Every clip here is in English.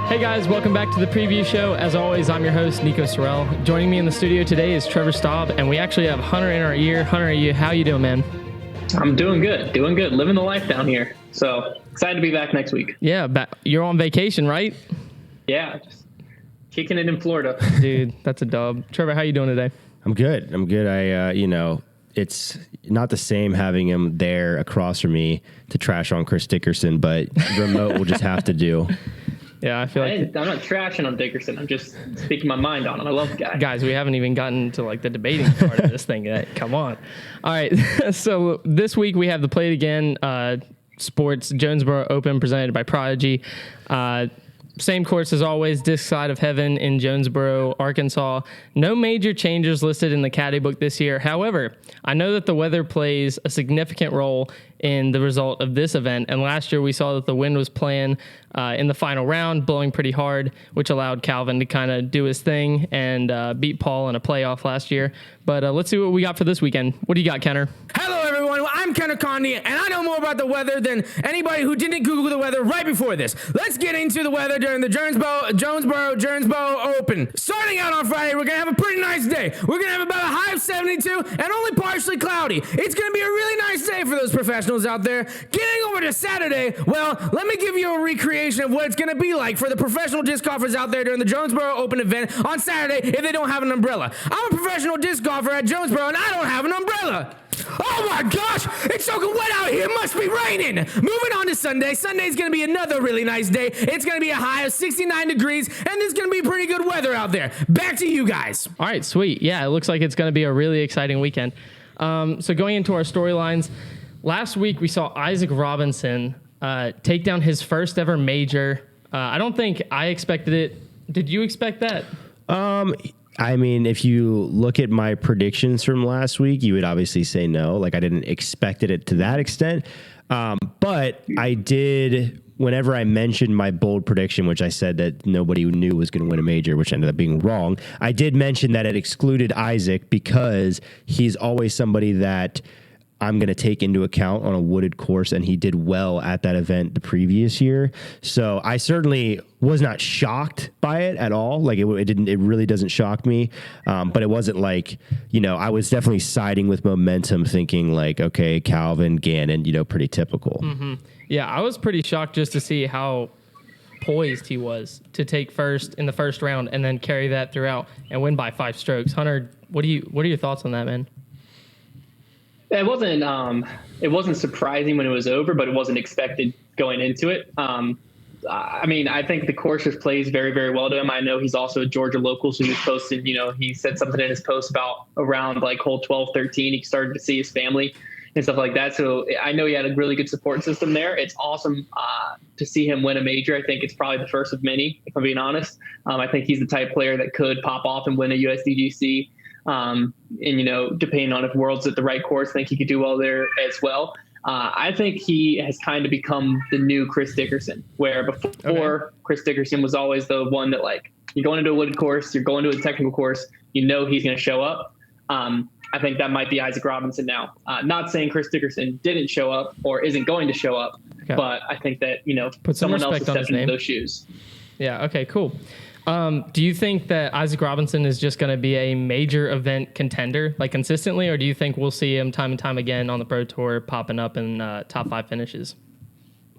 Hey guys, welcome back to the preview show. As always, I'm your host, Nico Sorrell. Joining me in the studio today is Trevor Staub, and we actually have Hunter in our ear. Hunter, how you doing, man? I'm doing good, living the life down here. So excited to be back next week. Yeah, you're on vacation, right? Yeah, just kicking it in Florida. Dude, that's a dub. Trevor, how you doing today? I'm good. It's not the same having him there across from me to trash on Chris Dickerson, but remote will just have to do. Yeah, I feel like I'm not trashing on Dickerson. I'm just speaking my mind on him. I love the guy. Guys, we haven't even gotten to like the debating part of this thing yet. Come on. All right. So this week we have the Play It Again Sports Jonesboro Open presented by Prodigy. Same course as always, Disc Side of Heaven in Jonesboro, Arkansas. No major changes listed in the caddy book this year. However, I know that the weather plays a significant role in the result of this event. And last year we saw that the wind was playing in the final round, blowing pretty hard, which allowed Calvin to kind of do his thing and beat Paul in a playoff last year. But let's see what we got for this weekend. What do you got, Kenner? Hello, everyone. Well, I'm Kenner Condy, and I know more about the weather than anybody who didn't Google the weather right before this. Let's get into the weather during the Jonesboro Open. Starting out on Friday, we're going to have a pretty nice day. We're going to have about a high of 72 and only partially cloudy. It's going to be a really nice day for those professionals out there. Getting over to Saturday, well, let me give you a recreation of what it's going to be like for the professional disc golfers out there during the Jonesboro Open event on Saturday if they don't have an umbrella. I'm a professional disc golfer at Jonesboro, and I don't have an umbrella. Oh my gosh, it's soaking wet out here. It must be raining. Moving on to Sunday. Sunday's going to be another really nice day. It's going to be a high of 69 degrees, and there's going to be pretty good weather out there. Back to you guys. All right, sweet. Yeah, it looks like it's going to be a really exciting weekend. So going into our storylines, last week we saw Isaac Robinson take down his first ever major. I don't think I expected it. Did you expect that? I mean, if you look at my predictions from last week, you would obviously say no. Like, I didn't expect it to that extent. But I did, whenever I mentioned my bold prediction, which I said that nobody knew was going to win a major, which ended up being wrong, I did mention that it excluded Isaac because he's always somebody that I'm going to take into account on a wooded course, and he did well at that event the previous year. So I certainly was not shocked by it at all. Like it really doesn't shock me. But it wasn't like, I was definitely siding with momentum thinking like, okay, Calvin, Gannon, pretty typical. Mm-hmm. Yeah. I was pretty shocked just to see how poised he was to take first in the first round and then carry that throughout and win by 5 strokes. Hunter, what are your thoughts on that, man? It wasn't surprising when it was over, but it wasn't expected going into it. I think the course just plays very, very well to him. I know he's also a Georgia local, so he was posted, he said something in his post about around like hole 12, 13. He started to see his family and stuff like that. So I know he had a really good support system there. It's awesome to see him win a major. I think it's probably the first of many, if I'm being honest. I think he's the type of player that could pop off and win a USDGC. And, depending on if World's at the right course, I think he could do well there as well. I think he has kind of become the new Chris Dickerson, where before Chris Dickerson was always the one that, like, you're going into a wooded course, you're going to a technical course, he's going to show up. I think that might be Isaac Robinson now. Not saying Chris Dickerson didn't show up or isn't going to show up, but I think that, put someone else is stepping into those shoes. Yeah, okay, cool. Do you think that Isaac Robinson is just going to be a major event contender, like consistently, or do you think we'll see him time and time again on the Pro Tour popping up in top 5 finishes?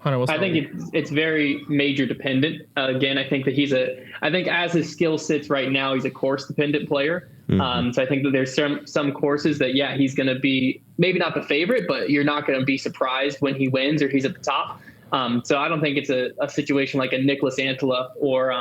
Hunter, I think it's very major dependent. Again, I think that I think as his skill sits right now, he's a course dependent player. Mm-hmm. So I think that there's some courses that, he's going to be maybe not the favorite, but you're not going to be surprised when he wins or he's at the top. So I don't think it's a situation like a Nicholas Antela or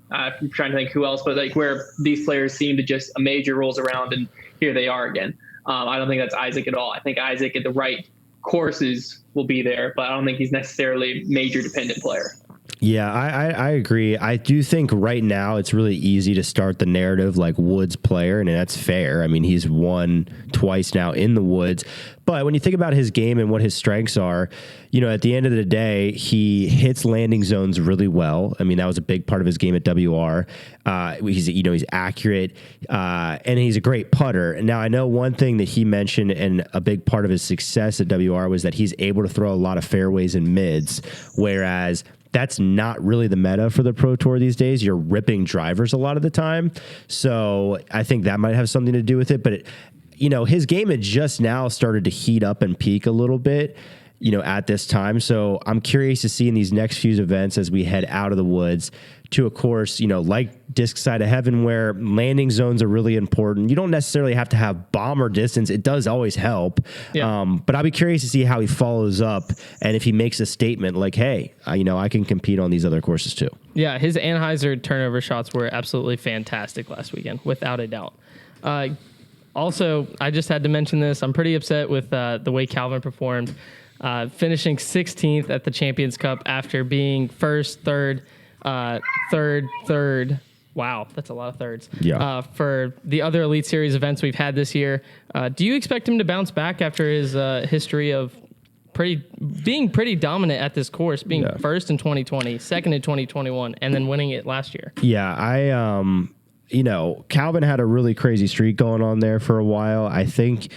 I'm trying to think who else, but like where these players seem to just a major rolls around and here they are again. I don't think that's Isaac at all. I think Isaac at the right courses will be there, but I don't think he's necessarily a major dependent player. Yeah, I agree. I do think right now it's really easy to start the narrative like Woods player, and that's fair. I mean, he's won twice now in the Woods. But when you think about his game and what his strengths are, at the end of the day, he hits landing zones really well. I mean, that was a big part of his game at WR. He's accurate, and he's a great putter. Now, I know one thing that he mentioned, and a big part of his success at WR was that he's able to throw a lot of fairways and mids, whereas that's not really the meta for the Pro Tour these days. You're ripping drivers a lot of the time. So I think that might have something to do with it. But, his game had just now started to heat up and peak a little bit, at this time. So I'm curious to see in these next few events as we head out of the woods to a course, like Disc Side of Heaven, where landing zones are really important. You don't necessarily have to have bomber distance. It does always help. Yeah. But I'll be curious to see how he follows up and if he makes a statement like, hey, I can compete on these other courses too. Yeah, his Anheuser turnover shots were absolutely fantastic last weekend, without a doubt. Also, I just had to mention this. I'm pretty upset with the way Calvin performed. Finishing 16th at the Champions Cup after being first, third. Wow, that's a lot of thirds. Yeah. For the other Elite Series events we've had this year, do you expect him to bounce back after his history of being pretty dominant at this course, being first in 2020, second in 2021, and then winning it last year? Yeah, Calvin had a really crazy streak going on there for a while. I think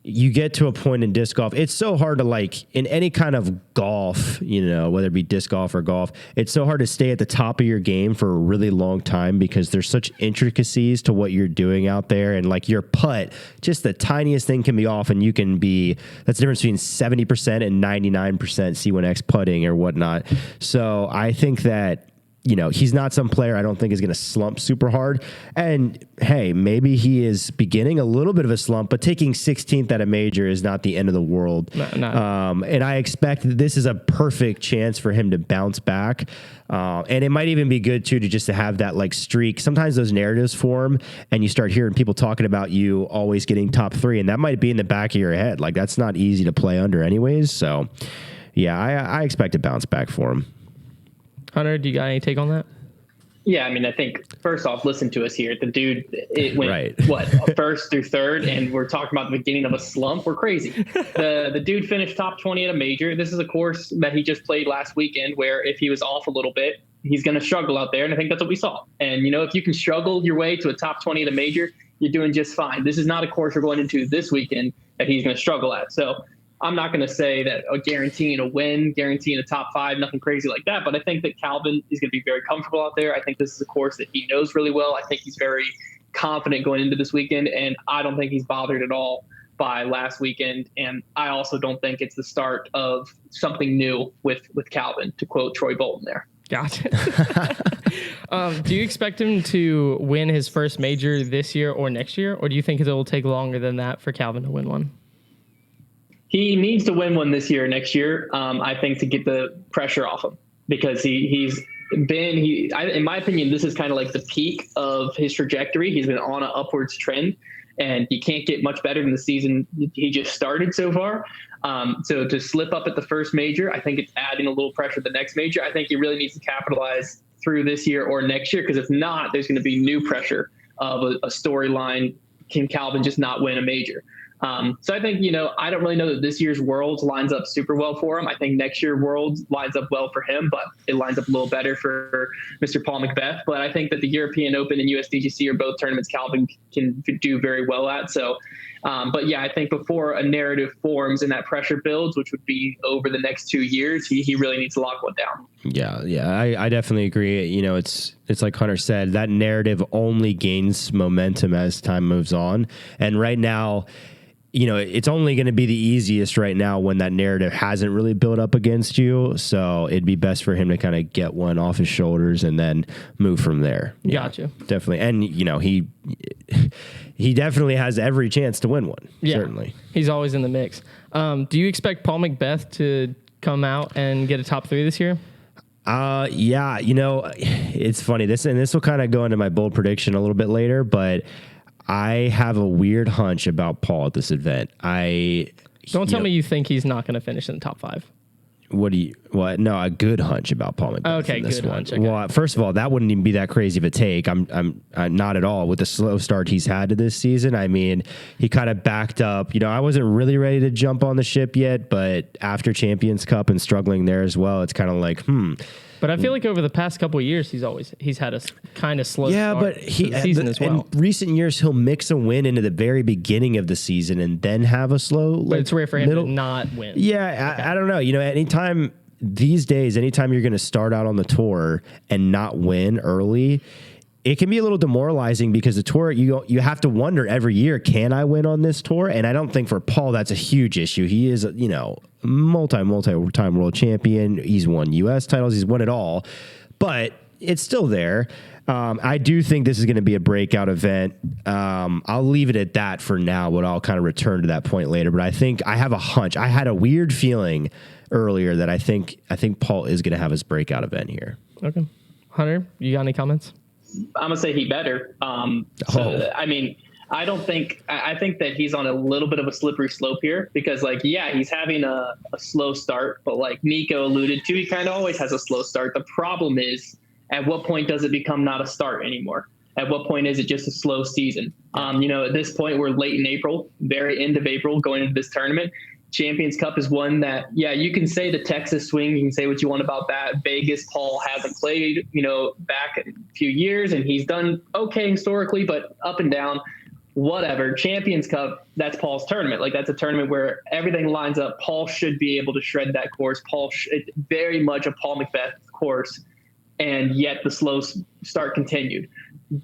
you get to a point in disc golf, it's so hard to in any kind of golf, whether it be disc golf or golf, it's so hard to stay at the top of your game for a really long time because there's such intricacies to what you're doing out there. And your putt, just the tiniest thing can be off and you can be, that's the difference between 70% and 99% C1X putting or whatnot. So I think that, he's not some player I don't think is going to slump super hard. And hey, maybe he is beginning a little bit of a slump, but taking 16th at a major is not the end of the world. No. And I expect that this is a perfect chance for him to bounce back. And it might even be good too to have that streak. Sometimes those narratives form and you start hearing people talking about you always getting top 3, and that might be in the back of your head. That's not easy to play under anyways. So yeah, I expect a bounce back for him. Hunter, do you got any take on that? Yeah, I think first off, listen to us here. The dude, it went right. First through third, and we're talking about the beginning of a slump. We're crazy. The dude finished top 20 at a major. This is a course that he just played last weekend, where if he was off a little bit, he's going to struggle out there, and I think that's what we saw. And if you can struggle your way to a top 20 at a major, you're doing just fine. This is not a course we're going into this weekend that he's going to struggle at. So I'm not going to say that guaranteeing a win, guaranteeing a top 5, nothing crazy like that. But I think that Calvin is going to be very comfortable out there. I think this is a course that he knows really well. I think he's very confident going into this weekend, and I don't think he's bothered at all by last weekend. And I also don't think it's the start of something new with Calvin, to quote Troy Bolton there. Gotcha. Do you expect him to win his first major this year or next year, or do you think it will take longer than that for Calvin to win one? He needs to win one this year or next year, I think, to get the pressure off him, because in my opinion, this is kind of like the peak of his trajectory. He's been on an upwards trend, and you can't get much better than the season he just started so far. So to slip up at the first major, I think it's adding a little pressure to the next major. I think he really needs to capitalize through this year or next year, because if not, there's going to be new pressure of a storyline. Can Calvin just not win a major? So I think, I don't really know that this year's Worlds lines up super well for him. I think next year Worlds lines up well for him, but it lines up a little better for Mr. Paul McBeth. But I think that the European Open and USDGC are both tournaments Calvin can do very well at. So, but yeah, I think before a narrative forms and that pressure builds, which would be over the next 2 years, he really needs to lock one down. Yeah, I definitely agree. It's like Hunter said, that narrative only gains momentum as time moves on. And right now, it's only going to be the easiest right now when that narrative hasn't really built up against you. So it'd be best for him to kind of get one off his shoulders and then move from there. Gotcha. Definitely. And, he definitely has every chance to win one. Yeah, certainly. He's always in the mix. Do you expect Paul McBeth to come out and get a top 3 this year? Yeah, it's funny. This will kind of go into my bold prediction a little bit later, but I have a weird hunch about Paul at this event. Don't tell me you think he's not going to finish in the top 5. No, a good hunch about Paul McBeth. Okay, good hunch. Okay. Well, first of all, that wouldn't even be that crazy of a take. I'm not at all with the slow start he's had to this season. I mean, he kind of backed up. I wasn't really ready to jump on the ship yet, but after Champions Cup and struggling there as well, it's kind of like, But I feel like over the past couple of years, he's had a kind of slow start but to the season as well. In recent years, he'll mix a win into the very beginning of the season and then have a slow. But it's rare for him to not win. Yeah, okay. I don't know. Anytime these days, anytime you're going to start out on the tour and not win early, it can be a little demoralizing because the tour, you have to wonder every year, can I win on this tour? And I don't think for Paul that's a huge issue. He is, multi-time world champion. He's won U.S. titles. He's won it all. But it's still there. I do think this is going to be a breakout event. I'll leave it at that for now, but I'll kind of return to that point later. But I think I have a hunch. I had a weird feeling earlier that I think Paul is going to have his breakout event here. Okay. Hunter, you got any comments? I'm gonna say he better. I think that he's on a little bit of a slippery slope here because he's having a slow start, but like Nico alluded to, he kind of always has a slow start. The problem is, at what point does it become not a start anymore? At what point is it just a slow season? At this point, we're late in April, very end of April, going into this tournament. Champions Cup is one that, you can say the Texas swing. You can say what you want about that. Vegas, Paul hasn't played, back a few years, and he's done okay historically, but up and down, whatever. Champions Cup, that's Paul's tournament. Like, that's a tournament where everything lines up. Paul should be able to shred that course. It's very much a Paul McBeth course, and yet the slow start continued.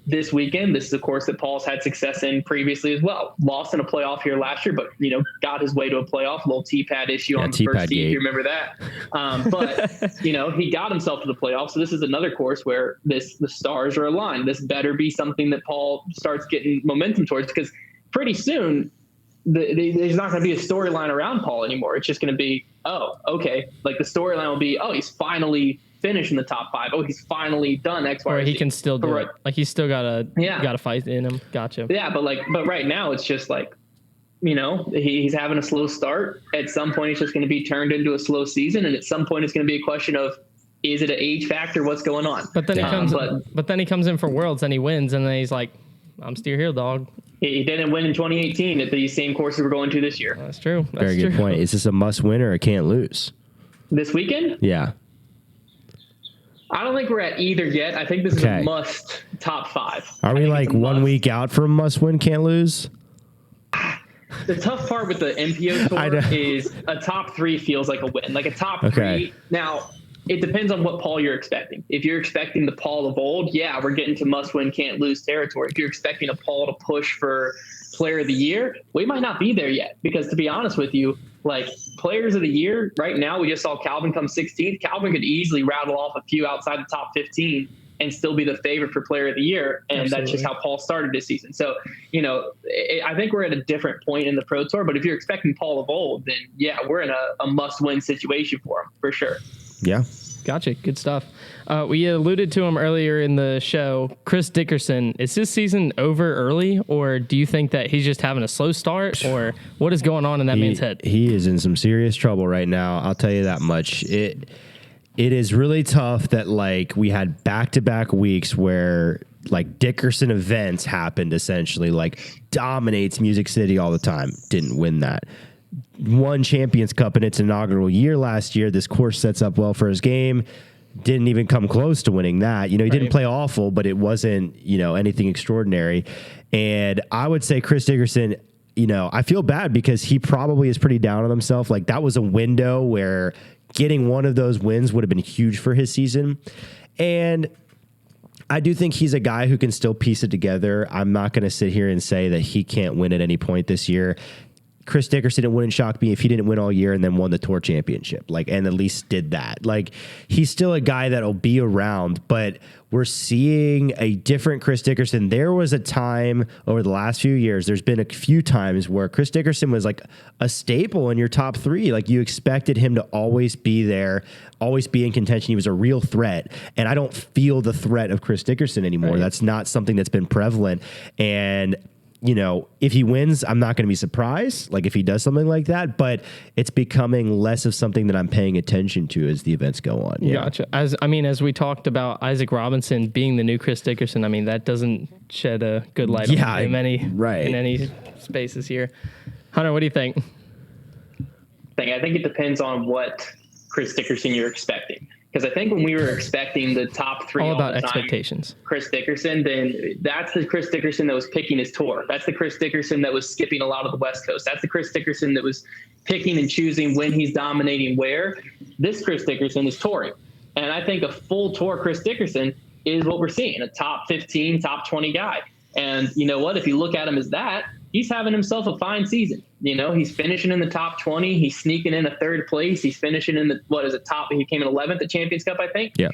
This weekend, this is a course that Paul's had success in previously as well. Lost in a playoff here last year, but got his way to a playoff. A little T-pad issue on the first tee, if you remember that. But he got himself to the playoff. So this is another course where the stars are aligned. This better be something that Paul starts getting momentum towards, because pretty soon there's not going to be a storyline around Paul anymore. It's just going to be, oh, okay. Like, the storyline will be, oh, he's finally finish in the top 5. Oh, he's finally done X, Y, or or he Z. can still do it. Like, he's still got a fight in him. Gotcha. Yeah, but right now it's just like, he's having a slow start. At some point, it's just going to be turned into a slow season, and at some point, it's going to be a question of, is it an age factor? What's going on? But then he comes in for Worlds and he wins, and then he's like, I'm still here, dog. He didn't win in 2018 at the same courses we're going to this year. That's true. Very good point. Is this a must win or a can't lose? This weekend? Yeah. I don't think we're at either yet. I think this is a must top 5. Are we like 1 week out from must win, can't lose? The tough part with the MPO tour is a top 3 feels like a win. Like a top 3. Now, it depends on what Paul you're expecting. If you're expecting the Paul of old, we're getting to must win, can't lose territory. If you're expecting a Paul to push for player of the year, we might not be there yet, because to be honest with you, like, players of the year right now, we just saw Calvin come 16th. Calvin could easily rattle off a few outside the top 15 and still be the favorite for player of the year. And Absolutely. That's just how Paul started this season. So, I think we're at a different point in the Pro Tour, but if you're expecting Paul of old, then we're in a must win situation for him for sure. Yeah. Gotcha. Good stuff. We alluded to him earlier in the show. Chris Dickerson, is his season over early, or do you think that he's just having a slow start, or what is going on in that man's head? He is in some serious trouble right now. I'll tell you that much. It is really tough that, like, we had back-to-back weeks where, like, Dickerson events happened, essentially, like, dominates Music City all the time. Didn't win that. Won Champions Cup in its inaugural year last year. This course sets up well for his game. Didn't even come close to winning that. He didn't play awful, but it wasn't, anything extraordinary. And I would say Chris Dickerson, I feel bad because he probably is pretty down on himself. Like, that was a window where getting one of those wins would have been huge for his season. And I do think he's a guy who can still piece it together. I'm not going to sit here and say that he can't win at any point this year. Chris Dickerson wouldn't shock me if he didn't win all year and then won the tour championship, and at least did that. Like, he's still a guy that'll be around, but we're seeing a different Chris Dickerson. There was a time over the last few years, there's been a few times where Chris Dickerson was like a staple in your top 3. Like, you expected him to always be there, always be in contention. He was a real threat. And I don't feel the threat of Chris Dickerson anymore. Right. That's not something that's been prevalent. And if he wins, I'm not going to be surprised, like, if he does something like that, but it's becoming less of something that I'm paying attention to as the events go on. Yeah. Gotcha. As we talked about Isaac Robinson being the new Chris Dickerson, that doesn't shed a good light on him in any spaces here. Hunter, what do you think? I think it depends on what Chris Dickerson you're expecting. Because I think when we were expecting the top three All about the time, expectations. Chris Dickerson, then that's the Chris Dickerson that was picking his tour. That's the Chris Dickerson that was skipping a lot of the West Coast. That's the Chris Dickerson that was picking and choosing when he's dominating where. This Chris Dickerson is touring. And I think a full tour Chris Dickerson is what we're seeing, a top 15, top 20 guy. And you know what? If you look at him as that, he's having himself a fine season. You know, he's finishing in the top 20. He's sneaking in a third place. He's finishing in he came in 11th at Champions Cup, I think. Yeah.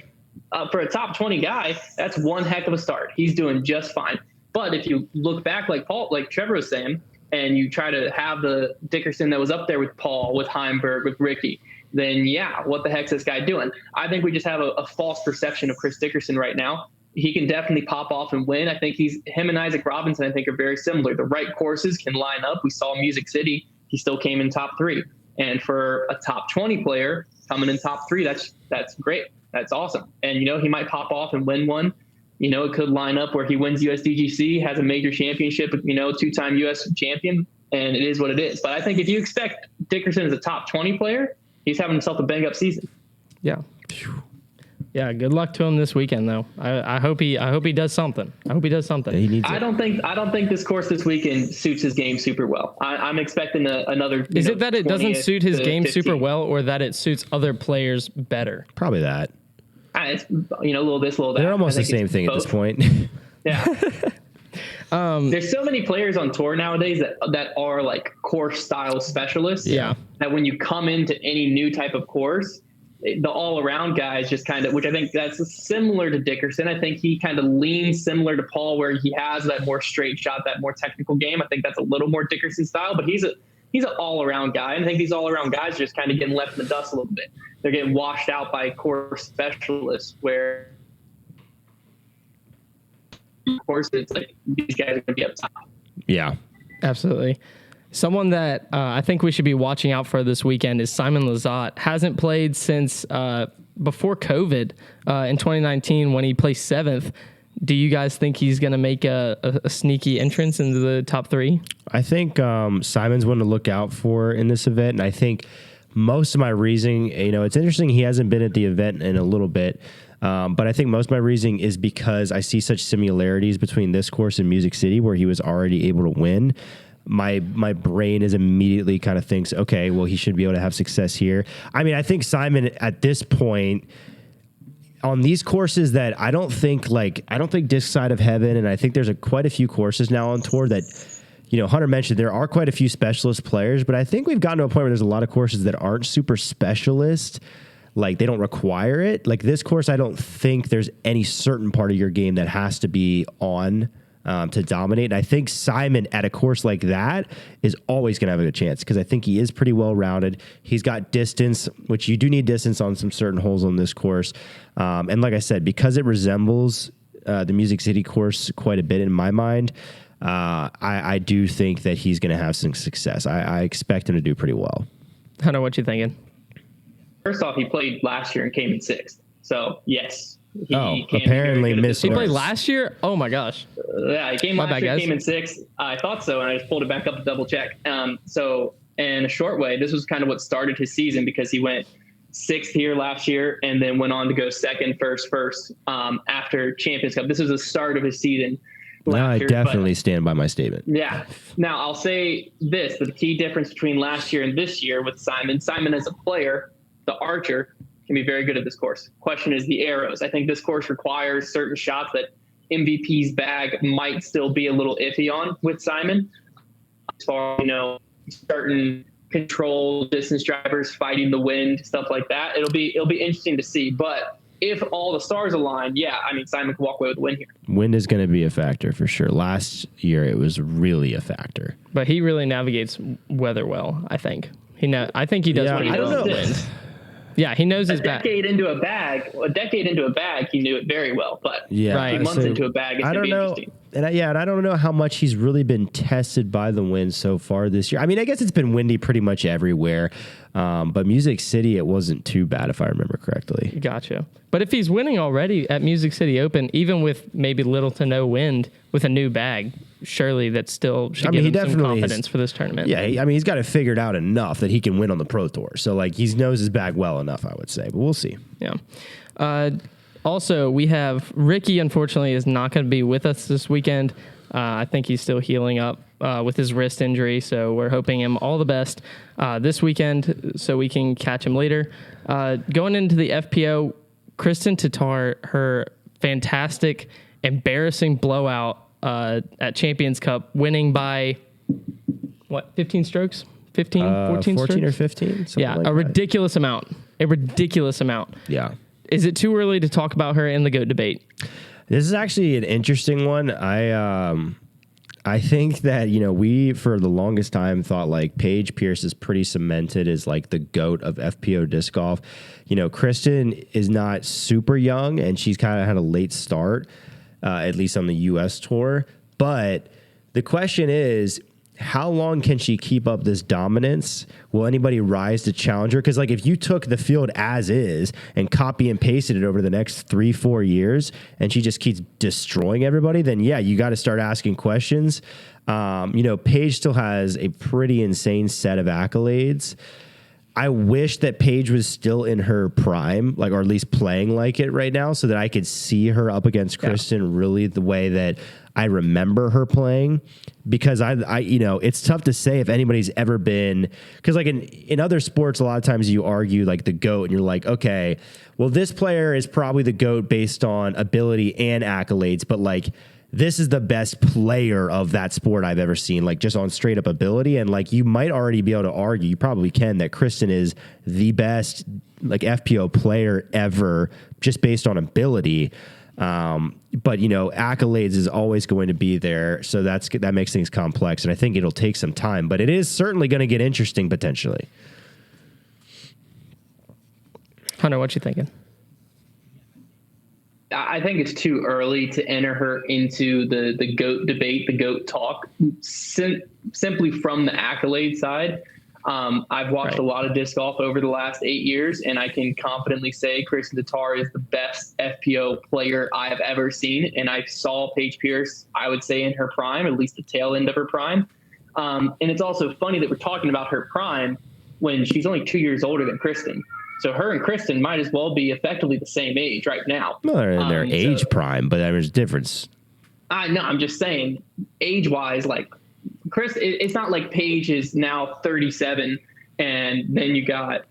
For a top 20 guy, that's one heck of a start. He's doing just fine. But if you look back, like Trevor was saying, and you try to have the Dickerson that was up there with Paul, with Heimberg, with Ricky, then yeah, what the heck's this guy doing? I think we just have a false perception of Chris Dickerson right now. He can definitely pop off and win. I think him and Isaac Robinson, I think, are very similar. The right courses can line up. We saw Music City. He still came in top 3. And for a top 20 player coming in top 3, that's great. That's awesome. And, you know, he might pop off and win one. You know, it could line up where he wins USDGC, has a major championship, you know, 2-time U.S. champion, and it is what it is. But I think if you expect Dickerson as a top 20 player, he's having himself a bang-up season. Yeah. Yeah, good luck to him this weekend, though. I hope he does something. I hope he does something. He needs I don't think this course this weekend suits his game super well. I'm expecting another. Is it that it doesn't suit his game 15. super well, or that it suits other players better? Probably that. It's, you know, a little this, a little that. They're almost the I think same it's thing at both. this point. Yeah. There's so many players on tour nowadays that are like course style specialists. Yeah. That when you come into any new type of course, the all-around guys just kind of, which I think that's similar to Dickerson. I think he kind of leans similar to Paul, where he has that more straight shot, that more technical game. I think that's a little more Dickerson style, but he's an all-around guy. And I think these all-around guys are just kind of getting left in the dust a little bit. They're getting washed out by course specialists, where of course it's like these guys are going to be up top. Yeah. Absolutely. Someone that I think we should be watching out for this weekend is Simon Lizotte. Hasn't played since before COVID in 2019 when he placed 7th. Do you guys think he's going to make a sneaky entrance into the top 3? I think Simon's one to look out for in this event. And I think most of my reasoning, you know, it's interesting he hasn't been at the event in a little bit. But I think most of my reasoning is because I see such similarities between this course and Music City, where he was already able to win. My brain is immediately kind of thinks, okay, well, he should be able to have success here. I mean, I think Simon at this point on these courses that I don't think Disc Side of Heaven, and I think there's quite a few courses now on tour that, you know, Hunter mentioned there are quite a few specialist players, but I think we've gotten to a point where there's a lot of courses that aren't super specialist. Like, they don't require it. Like this course, I don't think there's any certain part of your game that has to be on to dominate. And I think Simon at a course like that is always going to have a good chance because I think he is pretty well rounded. He's got distance, which you do need distance on some certain holes on this course. And like I said, because it resembles the Music City course quite a bit in my mind, I do think that he's going to have some success. I expect him to do pretty well. Hunter, what you thinking? First off, he played last year and came in 6th. So yes. He apparently missed. He played last year? Oh my gosh. Yeah, he came last year, came in 6th. I thought so, and I just pulled it back up to double check. So in a short way, this was kind of what started his season because he went 6th here last year and then went on to go 2nd, first after Champions Cup. This was the start of his season. No, I definitely stand by my statement. Yeah. Now I'll say this: the key difference between last year and this year with Simon as a player, the archer, can be very good at this course. Question is the arrows. I think this course requires certain shots that MVP's bag might still be a little iffy on with Simon. As far as, you know, certain control distance drivers fighting the wind, stuff like that. It'll be interesting to see. But if all the stars align, yeah, I mean, Simon could walk away with the win here. Wind is going to be a factor for sure. Last year, it was really a factor. But he really navigates weather well, I think. I think he does pretty I don't well. know. Yeah, he knows his bag. A decade into a bag, he knew it very well. But yeah, a few months into a bag, it's going to be interesting. And I don't know how much he's really been tested by the wind so far this year. I mean, I guess it's been windy pretty much everywhere. But Music City, it wasn't too bad if I remember correctly. Gotcha. But if he's winning already at Music City Open, even with maybe little to no wind with a new bag, surely that still should I mean, give he him some definitely confidence for this tournament. Yeah, I mean, he's got it figured out enough that he can win on the Pro Tour. So, like, he knows his bag well enough, I would say. But we'll see. Yeah. Also, we have Ricky, unfortunately, is not going to be with us this weekend. I think he's still healing up with his wrist injury, so we're hoping him all the best this weekend so we can catch him later. Going into the FPO, Kristen Tatar, her fantastic, embarrassing blowout at Champions Cup, winning by, 15 strokes? 15, 14 14 strokes? or 15? Yeah, like a that. ridiculous amount. A ridiculous amount. Yeah. Is it too early to talk about her in the GOAT debate? This is actually an interesting one. I think that, we for the longest time thought like Paige Pierce is pretty cemented as like the GOAT of FPO disc golf. Kristen is not super young and she's kind of had a late start, at least on the US tour. But the question is, how long can she keep up this dominance? Will anybody rise to challenge her? Because like if you took the field as is and copy and pasted it over the next 3-4 years and she just keeps destroying everybody, then yeah, you got to start asking questions. Paige still has a pretty insane set of accolades. I wish that Paige was still in her prime, or at least playing like it right now, so that I could see her up against Kristen really the way that I remember her playing. Because I it's tough to say if anybody's ever been, because like in other sports, a lot of times you argue like the GOAT, and you're like, okay, well, this player is probably the GOAT based on ability and accolades, but like, this is the best player of that sport I've ever seen, like just on straight up ability. And like, you might already be able to argue, you probably can, that Kristen is the best like FPO player ever just based on ability. But accolades is always going to be there. So that makes things complex. And I think it'll take some time, but it is certainly going to get interesting potentially. Hunter, what you thinking? I think it's too early to enter her into the GOAT debate, the GOAT talk, simply from the accolade side. I've watched a lot of disc golf over the last 8 years, and I can confidently say Kristen Tatar is the best FPO player I have ever seen. And I saw Paige Pierce, I would say, in her prime, at least the tail end of her prime. And it's also funny that we're talking about her prime when she's only 2 years older than Kristen. So her and Kristen might as well be effectively the same age right now. Well, they're in their age prime, but there's a difference. I know. I'm just saying, age-wise, like Chris, it's not like Paige is now 37, and then you got.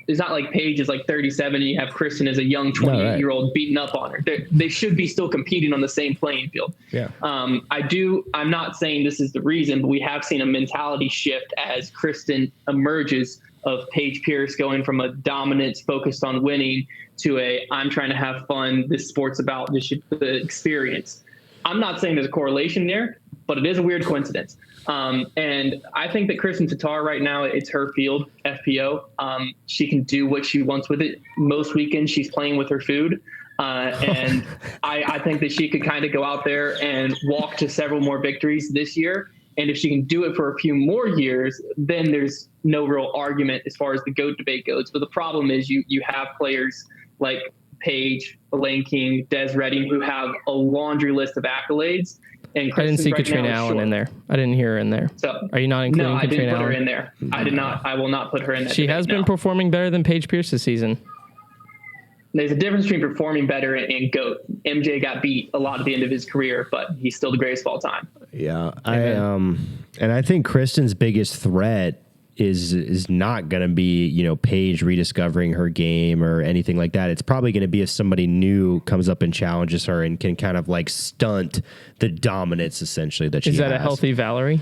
It's not like Paige is like 37, and you have Kristen as a young 28-year-old beating up on her. They should be still competing on the same playing field. Yeah. I'm not saying this is the reason, but we have seen a mentality shift as Kristen emerges, of Paige Pierce going from a dominance focused on winning to I'm trying to have fun. This sport's about the experience. I'm not saying there's a correlation there, but it is a weird coincidence. And I think that Kristen Tatar right now, it's her field, FPO. She can do what she wants with it. Most weekends she's playing with her food. And I think that she could kind of go out there and walk to several more victories this year. And if she can do it for a few more years, then there's no real argument as far as the GOAT debate goes. But the problem is you have players like Paige, Elaine King, Des Redding, who have a laundry list of accolades. And I didn't see Katrina Allen in there. I didn't hear her in there. So, are you not including Katrina Allen? No, I didn't put her in there. I did not. I will not put her in there. She has been performing better than Paige Pierce this season. There's a difference between performing better and GOAT. MJ got beat a lot at the end of his career, but he's still the greatest of all time. Yeah. And I think Kristen's biggest threat is not going to be, Paige rediscovering her game or anything like that. It's probably going to be if somebody new comes up and challenges her and can kind of like stunt the dominance essentially that she has. Is that a healthy Valerie?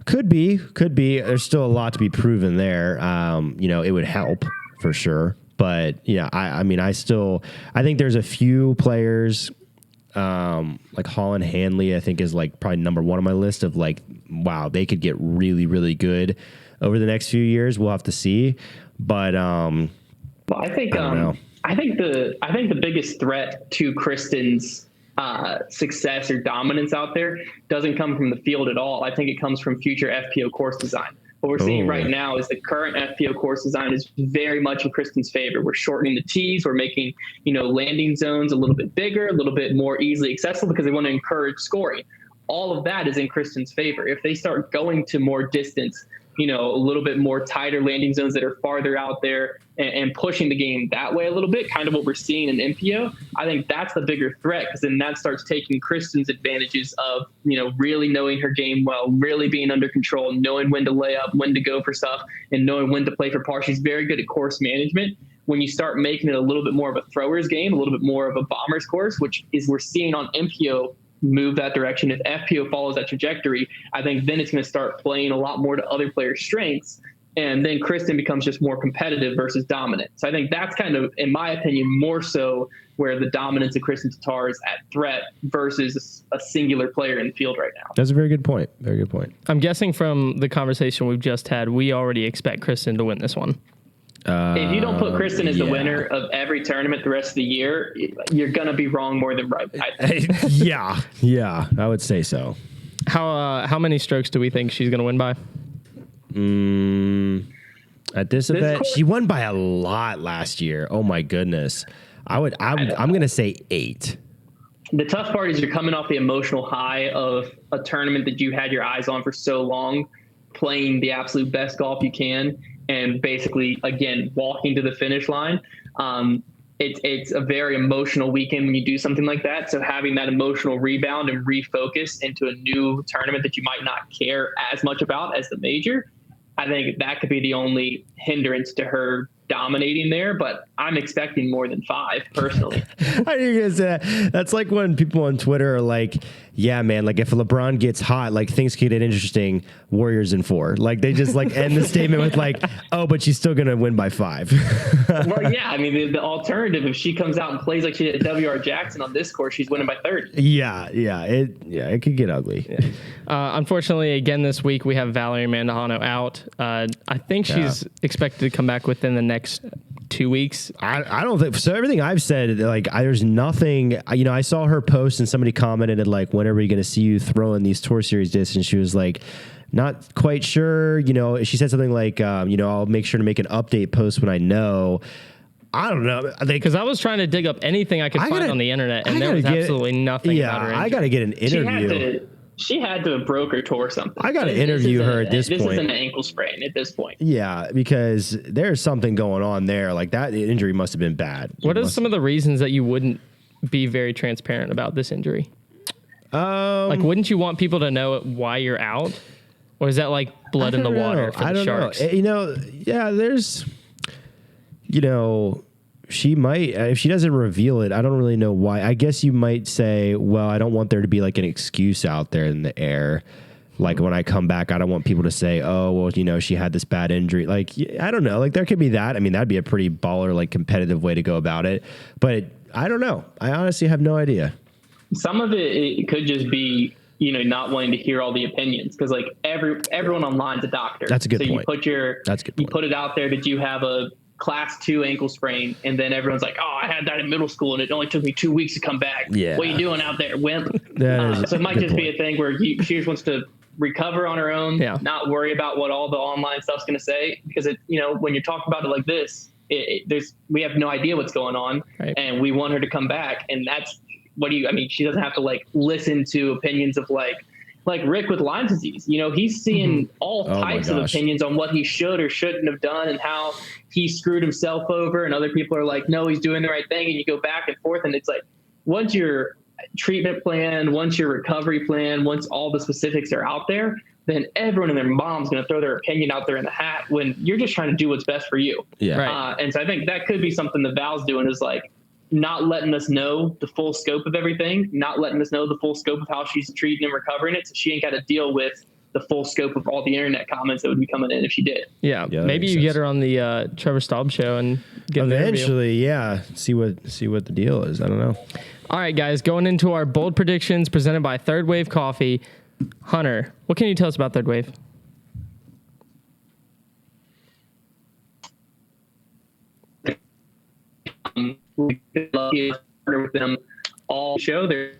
Could be. There's still a lot to be proven there. It would help for sure. But yeah, I think there's a few players like Holland Hanley, I think is like probably number one on my list of like, wow, they could get really, really good over the next few years. We'll have to see. But well, I think the biggest threat to Kristen's success or dominance out there doesn't come from the field at all. I think it comes from future FPO course design. What we're seeing right now is the current FPO course design is very much in Kristen's favor. We're shortening the tees. We're making, landing zones a little bit bigger, a little bit more easily accessible because they want to encourage scoring. all of that is in Kristen's favor. If they start going to more distance, a little bit more tighter landing zones that are farther out there and pushing the game that way a little bit, kind of what we're seeing in MPO, I think that's the bigger threat, because then that starts taking Kristen's advantages of, really knowing her game well, really being under control, knowing when to lay up, when to go for stuff, and knowing when to play for par. She's very good at course management. When you start making it a little bit more of a thrower's game, a little bit more of a bomber's course, which is we're seeing on MPO move that direction. If FPO follows that trajectory, I think then it's going to start playing a lot more to other players' strengths. And then Kristen becomes just more competitive versus dominant. So I think that's kind of, in my opinion, more so where the dominance of Kristen Tatar is at threat versus a singular player in the field right now. That's a very good point. Very good point. I'm guessing from the conversation we've just had, we already expect Kristen to win this one. If you don't put Kristen as the winner of every tournament the rest of the year, you're going to be wrong more than right. Yeah, I would say so. How many strokes do we think she's going to win by? At this event, she won by a lot last year. Oh my goodness. I'm going to say 8. The tough part is you're coming off the emotional high of a tournament that you had your eyes on for so long, playing the absolute best golf you can, and basically, again, walking to the finish line. It's a very emotional weekend when you do something like that. So having that emotional rebound and refocus into a new tournament that you might not care as much about as the major, I think that could be the only hindrance to her dominating there, but I'm expecting more than 5 personally. I knew you guys say that. That's like when people on Twitter are like, yeah, man, like if LeBron gets hot, like things could get interesting, Warriors in 4. Like they just like end the statement with like, oh, but she's still going to win by 5. Well, yeah, I mean, the alternative, if she comes out and plays like she did at W.R. Jackson on this course, she's winning by 30. Yeah, it could get ugly. Yeah. Unfortunately, again, this week we have Valerie Mandujano out. I think she's expected to come back within the next 2 weeks. I don't think so. Everything I've said, like there's nothing, I saw her post and somebody commented like, when are we going to see you throwing these Tour Series discs? And she was like, not quite sure. She said something like, I'll make sure to make an update post when I know. I don't know. Because I was trying to dig up anything I could find on the internet, and there was absolutely nothing about her injury. I got to get an interview. She had to have broke her toe or something. I got to interview her at this point. This is an ankle sprain at this point. Yeah, because there's something going on there. Like that injury must have been bad. What are some of the reasons that you wouldn't be very transparent about this injury? Like, wouldn't you want people to know why you're out? Or is that like blood in the water for the Sharks? There's, she might, if she doesn't reveal it, I don't really know why. I guess you might say, well, I don't want there to be like an excuse out there in the air. Like when I come back, I don't want people to say, oh, well, she had this bad injury. Like, I don't know. Like there could be that. I mean, that'd be a pretty baller, like competitive way to go about it. But I don't know. I honestly have no idea. Some of it could just be, not wanting to hear all the opinions, because like everyone online's a doctor. That's a good point. So you put it out there that you have a class 2 ankle sprain, and then everyone's like, oh, I had that in middle school and it only took me 2 weeks to come back. Yeah. What are you doing out there, wimp? So it might just be a thing where she just wants to recover on her own, not worry about what all the online stuff's going to say, because when you're talking about it like this, we have no idea what's going on, right? And we want her to come back, and that's she doesn't have to like listen to opinions of like Rick with Lyme disease. He's seeing all types of opinions on what he should or shouldn't have done and how he screwed himself over. And other people are like, no, he's doing the right thing. And you go back and forth. And it's like, once your treatment plan, once your recovery plan, once all the specifics are out there, then everyone and their mom's going to throw their opinion out there in the hat when you're just trying to do what's best for you. Yeah. Right. And so I think that could be something that Val's doing, is like, not letting us know the full scope of everything, not letting us know the full scope of how she's treating and recovering it, so she ain't got to deal with the full scope of all the internet comments that would be coming in if she did. Yeah, maybe you get her on the Trevor Staub show and get eventually, see what the deal is. I don't know. All right, guys, going into our bold predictions presented by Third Wave Coffee. Hunter, what can you tell us about Third Wave? We've been lucky to partner with them all show. They're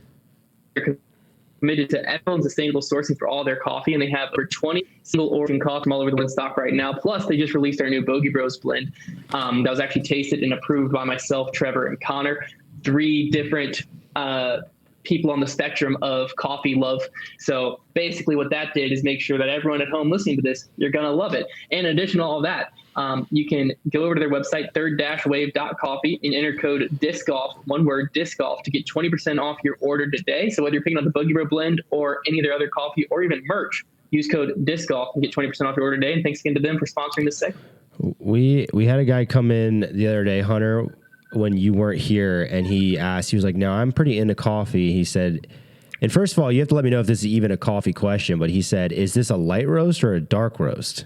committed to ethical and sustainable sourcing for all their coffee, and they have over 20 single origin coffee from all over the world stock right now. Plus, they just released their new Bogey Bros blend that was actually tasted and approved by myself, Trevor, and Connor. 3 different people on the spectrum of coffee love. So basically what that did is make sure that everyone at home listening to this, you're going to love it. And in addition to all of that, you can go over to their website, third-wave.coffee, and enter code DISCGOLF, one word, DISCGOLF, to get 20% off your order today. So whether you're picking up the Boogie Bro blend or any of their other coffee or even merch, use code DISCGOLF and get 20% off your order today. And thanks again to them for sponsoring this segment. We had a guy come in the other day, Hunter, when you weren't here, and he asked, he was like, no, I'm pretty into coffee. He said, and first of all, you have to let me know if this is even a coffee question, but he said, is this a light roast or a dark roast?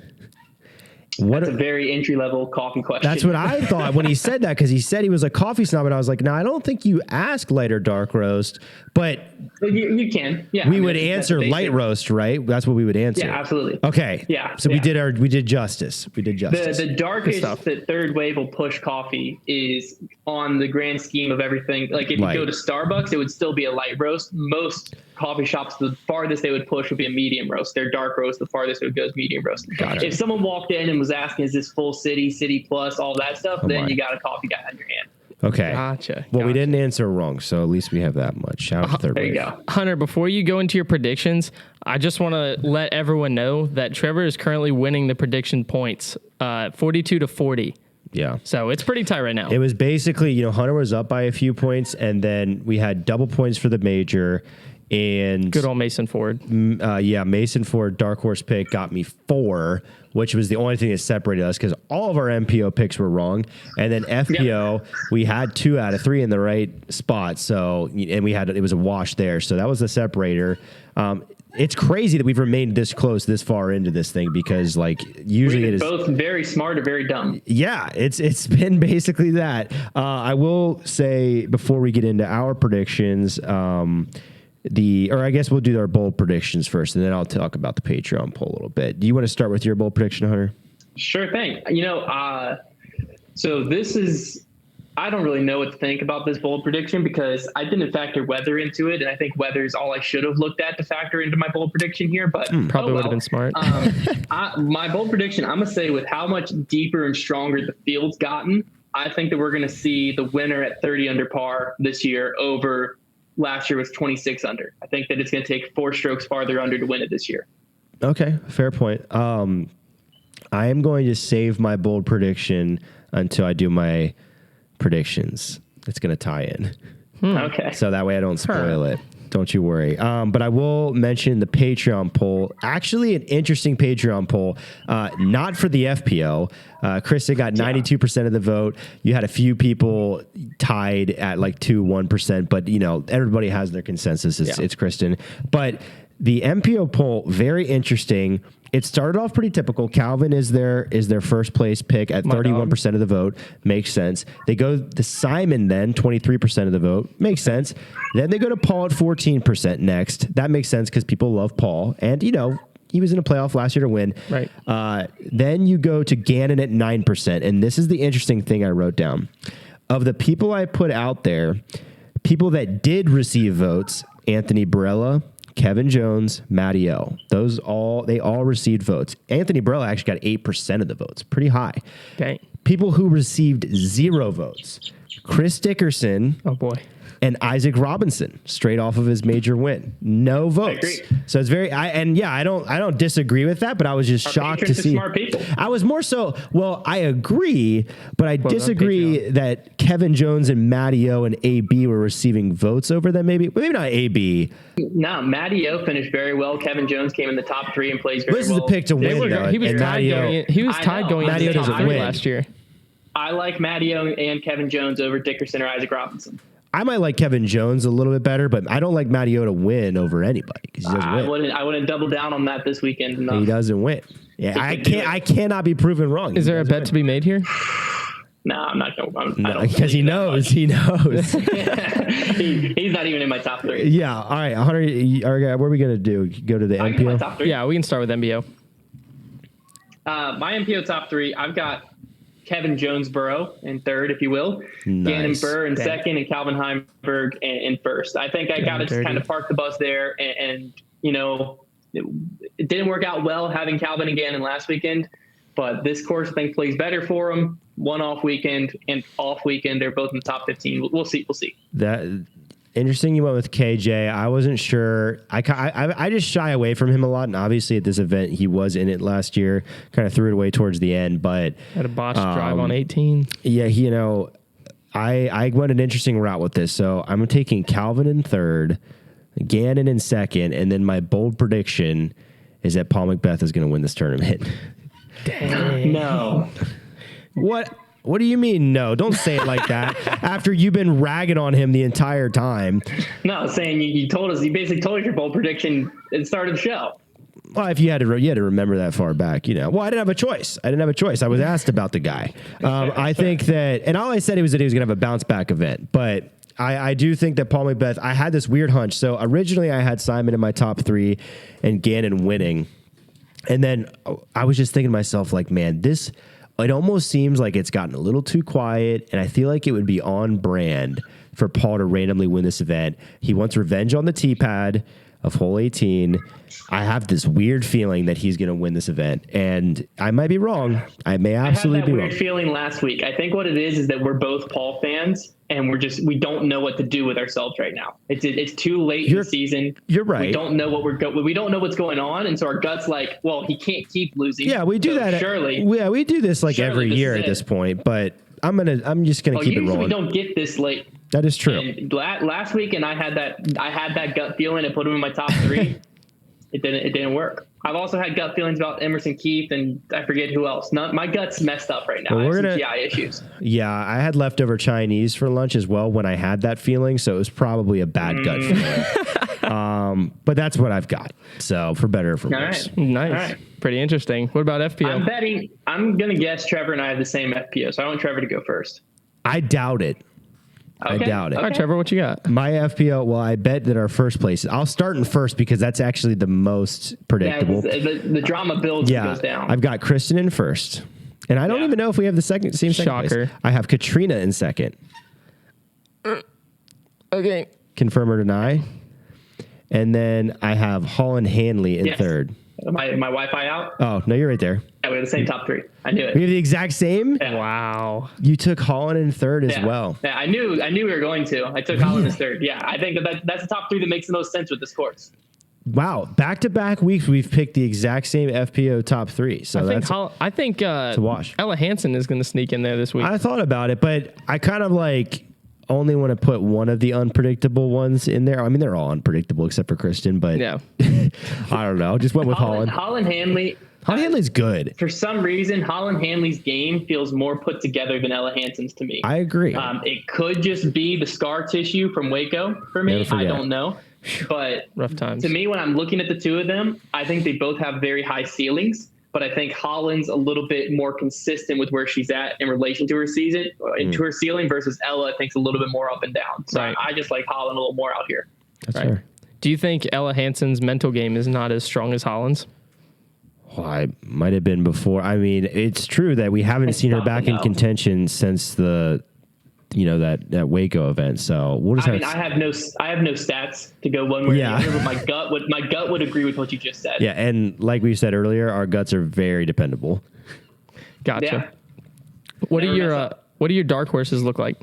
That's a very entry-level coffee question. That's what I thought when he said that, because he said he was a coffee snob, and I was like, no, I don't think you ask light or dark roast, but you can. Yeah, we would answer light roast, right? That's what we would answer. Yeah, absolutely. Okay. Yeah. So we did justice. We did justice. The darkest that Third Wave will push coffee is, on the grand scheme of everything. Like if you go to Starbucks, it would still be a light roast. Most coffee shops, the farthest they would push would be a medium roast. Their dark roast, the farthest it would go is medium roast. If someone walked in and was asking, is this full city plus, all that stuff, then you got a coffee guy on your hand. Okay. Gotcha. Well, we didn't answer wrong, so at least we have that much. Shout out to Third Wave. There you go. Hunter, before you go into your predictions, I just want to let everyone know that Trevor is currently winning the prediction points, 42-40. Yeah. So it's pretty tight right now. It was basically, Hunter was up by a few points, and then we had double points for the major. And good old Mason Ford. Mason Ford, dark horse pick, got me 4, which was the only thing that separated us, because all of our MPO picks were wrong. And then FPO, we had 2 out of 3 in the right spot. So, and it was a wash there. So that was the separator. It's crazy that we've remained this close this far into this thing, because usually it is both very smart or very dumb. Yeah, it's been basically that. I will say, before we get into our predictions, I guess we'll do our bold predictions first, and then I'll talk about the Patreon poll a little bit. Do you want to start with your bold prediction, Hunter? Sure thing. So this is, I don't really know what to think about this bold prediction, because I didn't factor weather into it, and I think weather is all I should have looked at to factor into my bold prediction here. But probably would have been smart. My bold prediction, I'm gonna say, with how much deeper and stronger the field's gotten, I think that we're gonna see the winner at 30 under par this year over last year was 26 under. I think that it's going to take 4 strokes farther under to win it this year. Okay, fair point. I am going to save my bold prediction until I do my predictions. It's going to tie in. Okay. So that way I don't spoil it. Don't you worry. But I will mention the Patreon poll. Actually, an interesting Patreon poll, not for the FPO. Kristen got 92% of the vote. You had a few people tied at 1%, but everybody has their consensus. It's Kristen. But the MPO poll, very interesting. It started off pretty typical. Calvin is their first place pick at 31% of the vote. Makes sense. They go to Simon then, 23% of the vote. Makes sense. Then they go to Paul at 14% next. That makes sense because people love Paul. And, he was in a playoff last year to win. Right. Then you go to Gannon at 9%. And this is the interesting thing I wrote down. Of the people I put out there, people that did receive votes, Anthony Barella, Kevin Jones, Matty O. They all received votes. Anthony Barella actually got 8% of the votes. Pretty high. Dang. People who received 0 votes. Chris Dickerson. Oh, boy. And Isaac Robinson, straight off of his major win. No votes. So it's I don't disagree with that, but I was just shocked to see. Smart people. I was more so, I agree, but I disagree that Kevin Jones and Matty O and AB were receiving votes over them. Maybe not AB. No, Matty O finished very well. Kevin Jones came in the top 3 and plays very well. This is the pick to win, though. He was tied going into the top 3 last year. I like Matty O and Kevin Jones over Dickerson or Isaac Robinson. I might like Kevin Jones a little bit better, but I don't like Matty O to win over anybody because he doesn't win. I wouldn't double down on that this weekend. No. He doesn't win. Yeah, I cannot be proven wrong. Is there a bet to be made here? No, I'm not going. Because he knows. He knows. He's not even in my top 3. Yeah. All right, Hunter. What are we gonna do? Go to the MPO. Top 3. Yeah, we can start with MBO. My MPO top 3. I've got Kevin Jonesboro in 3rd, if you will. Nice. Gannon Burr in 2nd, and Calvin Heimberg in 1st. I think I got to just kind of park the bus there, and it didn't work out well having Calvin and Gannon last weekend, but this course I think plays better for them. One off weekend and off weekend, they're both in the top 15. We'll see. Interesting you went with KJ. I wasn't sure. I just shy away from him a lot. And obviously at this event, he was in it last year. Kind of threw it away towards the end. But had a botched drive on 18. Yeah, I went an interesting route with this. So I'm taking Calvin in third, Gannon in second. And then my bold prediction is that Paul McBeth is going to win this tournament. Dang. No. What do you mean, no? Don't say it like that. After you've been ragging on him the entire time. No, saying you basically told us your bold prediction at the start of the show. Well, if you had to remember that far back, Well, I didn't have a choice. I was asked about the guy. I think that, and all I said was that he was going to have a bounce back event, but I do think that Paul McBeth, I had this weird hunch. So originally I had Simon in my top 3 and Gannon winning. And then I was just thinking to myself, like, man, it almost seems like it's gotten a little too quiet, and I feel like it would be on brand for Paul to randomly win this event. He wants revenge on the tee pad of hole 18. I have this weird feeling that he's going to win this event, and I might be wrong. I may absolutely be wrong. I had that weird feeling last week. I think what it is that we're both Paul fans, and we don't know what to do with ourselves right now. It's too late in the season. You're right. We don't know we don't know what's going on, and so our gut's like, well, he can't keep losing. Yeah, we do that. Surely. Yeah, we do this like every year at this point, but I'm just gonna keep it rolling. We don't get this late. That is true. And last week, and I had that gut feeling and put him in my top 3. It didn't work. I've also had gut feelings about Emerson Keith and I forget who else. My gut's messed up right now. I have some GI issues. Yeah, I had leftover Chinese for lunch as well when I had that feeling, so it was probably a bad gut feeling. But that's what I've got. So for better or for worse. Right. Nice. All right. Pretty interesting. What about FPO? I'm going to guess Trevor and I have the same FPO, so I want Trevor to go first. I doubt it. Okay. I doubt it. All right, Trevor, what you got? My FPO, well, I bet that our first place, I'll start in first because that's actually the most predictable. Yeah, the drama builds and goes down. I've got Kristen in first. And I don't even know if we have the same second Shocker. place. I have Katrina in second. Okay. Confirm or deny. And then I have Holland Hanley in third. My Wi-Fi out? Oh, no, you're right there. Yeah, we have the same top 3. I knew it. We have the exact same? Yeah. Wow. You took Holland in third as well. Yeah, I knew we were going to. I took Holland as third. Yeah, I think that's the top 3 that makes the most sense with this course. Wow. Back-to-back weeks, we've picked the exact same FPO top 3. So I think to wash. Ella Hansen is going to sneak in there this week. I thought about it, but I kind of only want to put one of the unpredictable ones in there. I mean, they're all unpredictable except for Kristen, but yeah. I don't know. Just went with Holland. Holland Hanley. Holland Hanley's good. For some reason, Holland Hanley's game feels more put together than Ella Hansen's to me. I agree. It could just be the scar tissue from Waco for me. I don't know. But rough times. To me, when I'm looking at the two of them, I think they both have very high ceilings. But I think Holland's a little bit more consistent with where she's at in relation to her season, to her ceiling, versus Ella, I think, is a little bit more up and down. So right. I just like Holland a little more out here. That's right. fair. Do you think Ella Hansen's mental game is not as strong as Holland's? Well, I might have been before. I mean, it's true that we haven't seen her back in contention since the, that Waco event. So we'll just I have no stats to go one way or the other, but my gut would agree with what you just said. Yeah, and like we said earlier, our guts are very dependable. Gotcha. Yeah. What do your dark horses look like?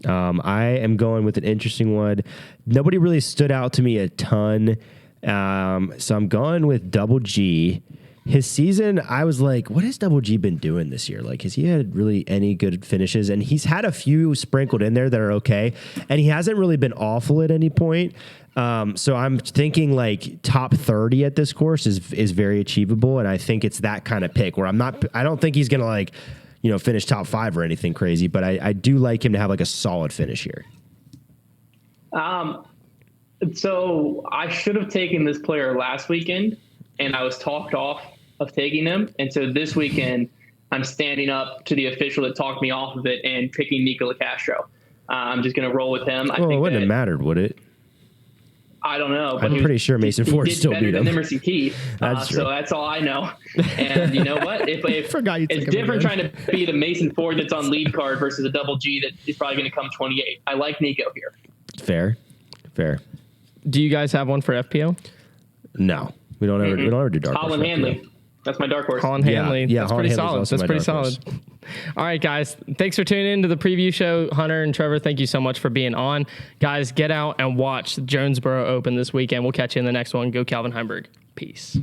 I am going with an interesting one. Nobody really stood out to me a ton. So I'm going with Double G. His season, I was like, what has Double G been doing this year? Like, has he had really any good finishes? And he's had a few sprinkled in there that are okay. And he hasn't really been awful at any point. So I'm thinking like top 30 at this course is very achievable. And I think it's that kind of pick where I don't think he's going to finish top 5 or anything crazy, but I do like him to have like a solid finish here. So I should have taken this player last weekend, and I was talked off of taking him. And so this weekend, I'm standing up to the official that talked me off of it and picking Nicola Castro. I'm just going to roll with him. Well, it wouldn't have mattered, would it? I don't know. But I'm pretty sure Mason Ford still beat him. Than Emerson Keith. That's true. So that's all I know. And you know what? If it's different trying to beat a Mason Ford that's on lead card versus a Double G that is probably going to come 28. I like Nico here. Fair. Do you guys have one for FPO? No, we don't ever do dark horse. Holland Hanley. That's my dark horse. Holland Hanley. Yeah, that's Holland pretty Hanley's solid. also That's my pretty dark solid. horse. All right, guys. Thanks for tuning in to the preview show. Hunter and Trevor, thank you so much for being on. Guys, get out and watch the Jonesboro Open this weekend. We'll catch you in the next one. Go Calvin Heimberg. Peace.